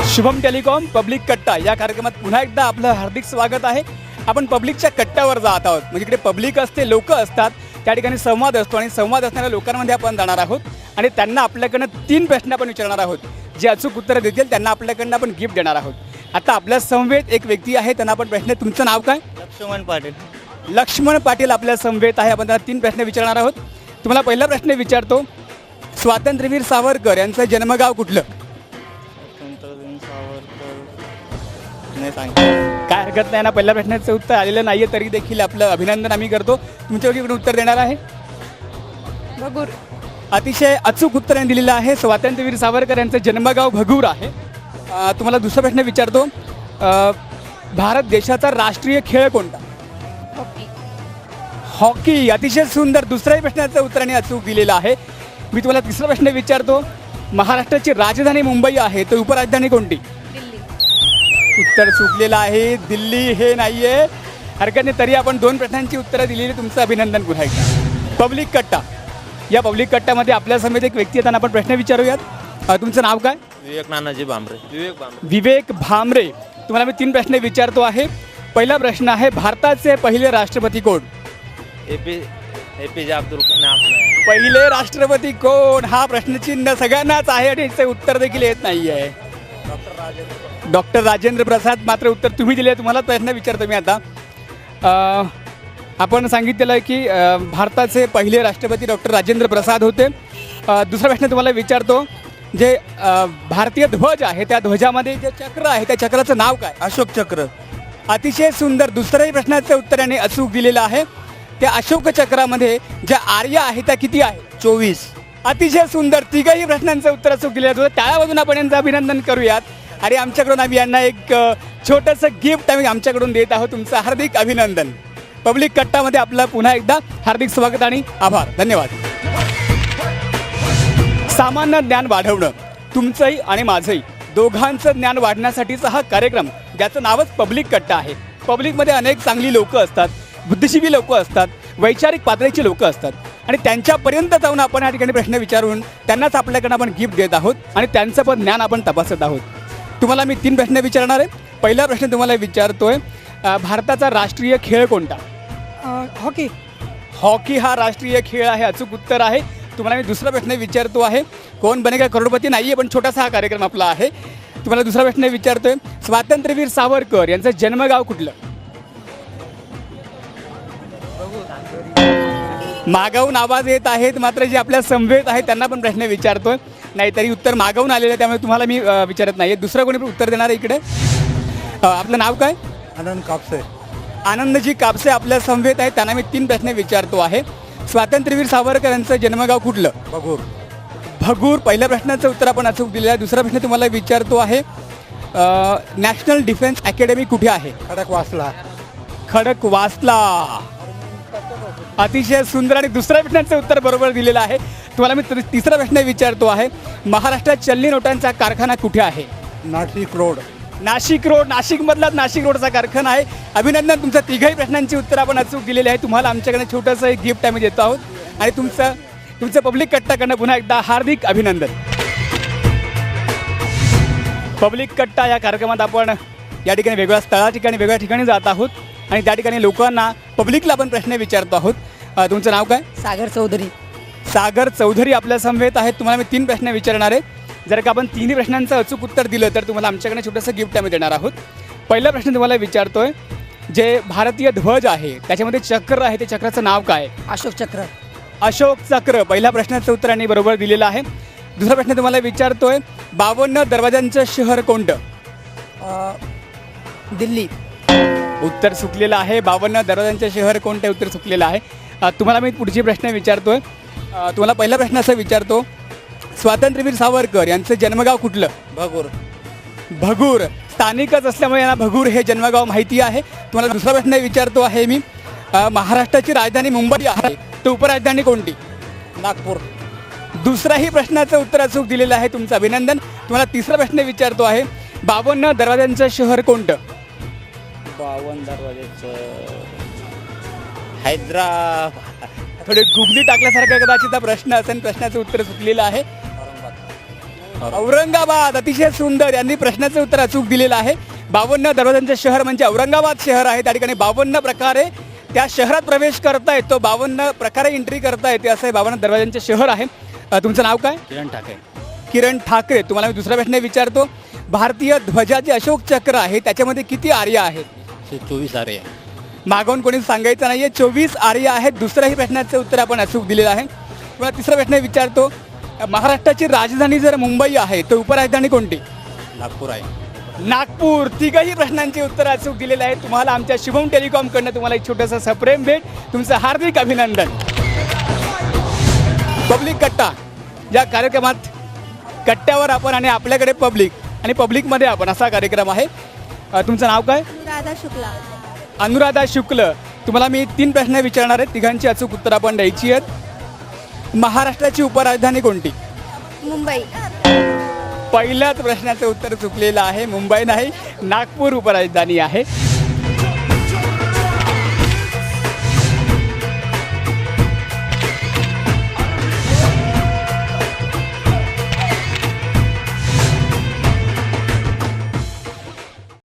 Shubham telecom public कट्टा या कार्यक्रमात पुन्हा एकदा आपलं हार्दिक स्वागत आहे. आपण पब्लिकच्या कट्ट्यावर जात आहोत. म्हणजे इकडे पब्लिक असते, लोक असतात, त्या ठिकाणी संवाद असतो आणि संवाद असणाऱ्या लोकांमध्ये आपण जाणार आहोत आणि त्यांना आपल्याकडनं 3 प्रश्न आपण विचारणार आहोत. जे अचूक उत्तरं देतील त्यांना आपल्याकडनं आपण गिफ्ट देणार आहोत. आता आपल्या समवेत एक व्यक्ती आहे, त्यांना आपण प्रश्न, तुमचं नाव काय? लक्ष्मण पाटील. लक्ष्मण पाटील आपल्या समवेत आहे. आपण त्यांना 3 प्रश्न विचारणार आहोत. तुम्हाला पहिला प्रश्न विचारतो, स्वातंत्र्यवीर सावरकर यांचं जन्मगाव कुठलं? नाही सांगितलं. काय हरकत नाही ना, पहिल्या प्रश्नाचं उत्तर आलेलं नाही आहे तरी देखील आपलं अभिनंदन आम्ही करतो. तुमच्याकडे उत्तर देणार आहे भगूर. अतिशय अचूक उत्तराने दिलेलं आहे. स्वातंत्र्यवीर सावरकर यांचं जन्मगाव भगूर आहे. तुम्हाला दुसरा प्रश्न विचारतो, भारत देशाचा राष्ट्रीय खेळ कोणता? हॉकी. हॉकी. अतिशय सुंदर. दुसऱ्याही प्रश्नाचं उत्तराने अचूक दिलेलं आहे. मी तुम्हाला तिसरा प्रश्न विचारतो, महाराष्ट्राची राजधानी मुंबई आहे, तर उपराजधानी कोणती? दिल्ली. उत्तर चुकलेलं आहे. दिल्ली हे नाही आहे. हरकत नाही, तरी आपण 2 प्रश्नांची उत्तरं दिलेली. तुमचं अभिनंदन पुन्हा एकदा. पब्लिक कट्टा. या पब्लिक कट्ट्यामध्ये आपल्या समेत एक व्यक्ती आहे, त्यांना आपण प्रश्न विचारूयात. तुमचं नाव काय? विवेक नानाजी भांबरे. विवेक भामरे. तुम्हाला मी 3 प्रश्न विचारतो आहे. पहिला प्रश्न आहे, भारताचे पहिले राष्ट्रपती कोण? एपीजे अब्दुल कलाम. पहिले राष्ट्रपती कोण? हा प्रश्नचिन्ह सगळ्यांनाच आहे आणि याचं उत्तर देखील येत नाही आहे. डॉक्टर राजेंद्र प्रसाद. मात्र उत्तर तुम्ही दिले. तुम्हाला प्रश्न विचारतो मी आता. आपण सांगितलेलं आहे की भारताचे पहिले राष्ट्रपती डॉक्टर राजेंद्र प्रसाद होते. दुसरा प्रश्न तुम्हाला विचारतो, जे भारतीय ध्वज आहे त्या ध्वजामध्ये जे चक्र आहे त्या चक्राचं नाव काय? अशोक चक्र. अतिशय सुंदर. दुसऱ्याही प्रश्नाचं उत्तर याने अचूक दिलेलं आहे. त्या अशोक चक्रामध्ये ज्या आर्या आहेत त्या किती आहे? 24. अतिशय सुंदर. तिघही प्रश्नांचं उत्तर अचूक दिलेलं होतं. त्यामधून आपण यांचं अभिनंदन करूयात. आणि आमच्याकडून आम्ही यांना एक छोटंसं गिफ्ट आम्ही आमच्याकडून देत आहोत. तुमचं हार्दिक अभिनंदन. पब्लिक कट्टामध्ये आपलं पुन्हा एकदा हार्दिक स्वागत आणि आभार. धन्यवाद. सामान्य ज्ञान वाढवणं, तुमचंही आणि माझंही दोघांचं ज्ञान वाढण्यासाठीचा हा कार्यक्रम, ज्याचं नावच पब्लिक कट्टा आहे. पब्लिकमध्ये अनेक चांगली लोकं असतात, बुद्धिजीवी लोकं असतात, वैचारिक पातळीची लोकं असतात आणि त्यांच्यापर्यंत जाऊन आपण या ठिकाणी प्रश्न विचारून त्यांनाच आपल्याकडनं आपण गिफ्ट देत आहोत आणि त्यांचं पण ज्ञान आपण तपासत आहोत. तुम्हाला मी 3 प्रश्न विचारणार आहे. पहिला प्रश्न तुम्हाला विचारतोय, भारताचा राष्ट्रीय खेळ कोणता? हॉकी. हॉकी हा राष्ट्रीय खेळ आहे. अचूक उत्तर आहे. तुम्हाला मी दुसरा प्रश्न विचारतो आहे, कोण बनेगा करोडपती नाही आहे, पण छोटासा हा कार्यक्रम आपला आहे. तुम्हाला दुसरा प्रश्न विचारतोय, स्वातंत्र्यवीर सावरकर यांचं जन्मगाव कुठलं? मागाहून आवाज येत आहेत, मात्र जे आपल्या समवेत आहेत त्यांना पण प्रश्न विचारतोय. नाहीतरी उत्तर मागाहून आलेलं आहे, त्यामुळे तुम्हाला मी विचारत नाही. दुसरं कोणी पण उत्तर देणार आहे इकडे? आपलं नाव काय? आनंद कापसे. आनंदजी कापसे आपल्या समवेत आहेत. त्यांना मी 3 प्रश्न विचारतो आहे. स्वातंत्र्यवीर सावरकर यांचं जन्मगाव कुठलं? भगूर. भगूर. पहिल्या प्रश्नाचं उत्तर आपण अचूक दिलेलं आहे. दुसरा प्रश्न तुम्हाला विचारतो आहे, नॅशनल डिफेन्स अकॅडमी कुठे आहे? खडकवासला. खडकवासला. अतिशय सुंदर. आणि दुसऱ्या प्रश्नाचं उत्तर बरोबर दिलेलं आहे. तुम्हाला मी तिसरा प्रश्न विचारतो आहे, महाराष्ट्रात चलनी नोटांचा कारखाना कुठे आहे? नाशिक रोड. नाशिक रोड. नाशिकमधलाच नाशिक रोडचा कारखाना आहे. अभिनंदन. तुमच्या तिघही प्रश्नांची उत्तर आपण अचूक दिलेली आहे. तुम्हाला आमच्याकडे छोटंसं एक गिफ्ट आम्ही देतो आहोत आणि तुमचं पब्लिक कट्टाकडनं पुन्हा एकदा हार्दिक अभिनंदन. पब्लिक कट्टा या कार्यक्रमात आपण या ठिकाणी वेगळ्या वेगळ्या ठिकाणी जात आहोत आणि त्या ठिकाणी लोकांना, पब्लिकला आपण प्रश्न विचारतो आहोत. तुमचं नाव काय? सागर चौधरी. सागर चौधरी आपल्या समवेत आहेत. तुम्हाला मी 3 प्रश्न विचारणार आहे. जर का आपण 3ही प्रश्नांचं अचूक उत्तर दिलं तर तुम्हाला आमच्याकडे छोटंसं गिफ्ट आम्ही देणार आहोत. पहिला प्रश्न तुम्हाला विचारतोय, जे भारतीय ध्वज आहे त्याच्यामध्ये चक्र आहे, ते चक्राचं नाव काय? अशोक चक्र. अशोक चक्र. पहिल्या प्रश्नाचं उत्तर यांनी बरोबर दिलेलं आहे. दुसरा प्रश्न तुम्हाला विचारतोय, 52 दरवाजांचं शहर कोणतं? दिल्ली. उत्तर चुकलेलं आहे. 52 दरवाजांचं शहर कोणतं? उत्तर चुकलेलं आहे. तुम्हाला मी पुढची प्रश्न विचारतोय. तुम्हाला पहिला प्रश्न असं विचारतो, स्वातंत्र्यवीर सावरकर यांचं जन्मगाव कुठलं? भगूर. भगूर. स्थानिकच असल्यामुळे यांना भगूर हे जन्मगाव माहिती आहे. तुम्हाला दुसरा प्रश्न विचारतो आहे मी, महाराष्ट्राची राजधानी मुंबई आहे, तर उपराजधानी कोणती? नागपूर. दुसराही प्रश्नाचं उत्तर अचूक दिलेलं आहे. तुमचं अभिनंदन. तुम्हाला तिसरा प्रश्न विचारतो आहे, 52 दरवाजांचं शहर कोणतं? 52 दरवाजाचं हैदराबाद. थोडे गुगली टाकल्यासारखा कदाचित हा प्रश्न असेल. प्रश्नाचं उत्तर चुकलेलं आहे. औरंगाबाद. अतिशय सुंदर. यांनी प्रश्नाचं उत्तर अचूक दिलेलं आहे. 52 दरवाजांचं शहर म्हणजे औरंगाबाद शहर आहे. त्या ठिकाणी 52 प्रकारे त्या शहरात प्रवेश करता येतो, 52 प्रकारे एंट्री करता येते, असं हे 52 दरवाजांचं शहर आहे. तुमचं नाव काय? किरण ठाकरे. किरण ठाकरे. तुम्हाला मी दुसरा प्रश्न विचारतो. भारतीय ध्वजाचे अशोक चक्र आहे त्याच्यामध्ये किती आर्या आहेत? 24 आरे. मागून कोणी सांगायचं नाहीये. 24 आर्या आहेत. दुसऱ्याही प्रश्नाचं उत्तर आपण अचूक दिलेलं आहे. तुम्हाला तिसरा प्रश्न विचारतो. महाराष्ट्राची राजधानी जर मुंबई आहे तर उपराजधानी कोणती? नागपूर आहे. नागपूर. तिघही प्रश्नांची उत्तर अचूक दिलेलं आहे. तुम्हाला आमच्या शुभम टेलिकॉमकडनं तुम्हाला एक छोटंसं सप्रेम भेट. तुमचं हार्दिक अभिनंदन. पब्लिक कट्टा या कार्यक्रमात कट्ट्यावर आपण आणि आपल्याकडे पब्लिक आणि पब्लिकमध्ये आपण असा कार्यक्रम आहे. तुमचं नाव काय? राधा शुक्ला. अनुराधा शुक्ल. तुम्हाला मी 3 प्रश्न विचारणार आहेत. तिघांची अचूक उत्तर आपण द्यायची आहेत. महाराष्ट्राची उपराजधानी कोणती? मुंबई. पहिल्याच प्रश्नाचं उत्तर चुकलेलं आहे. मुंबई नाही, नागपूर उपराजधानी आहे.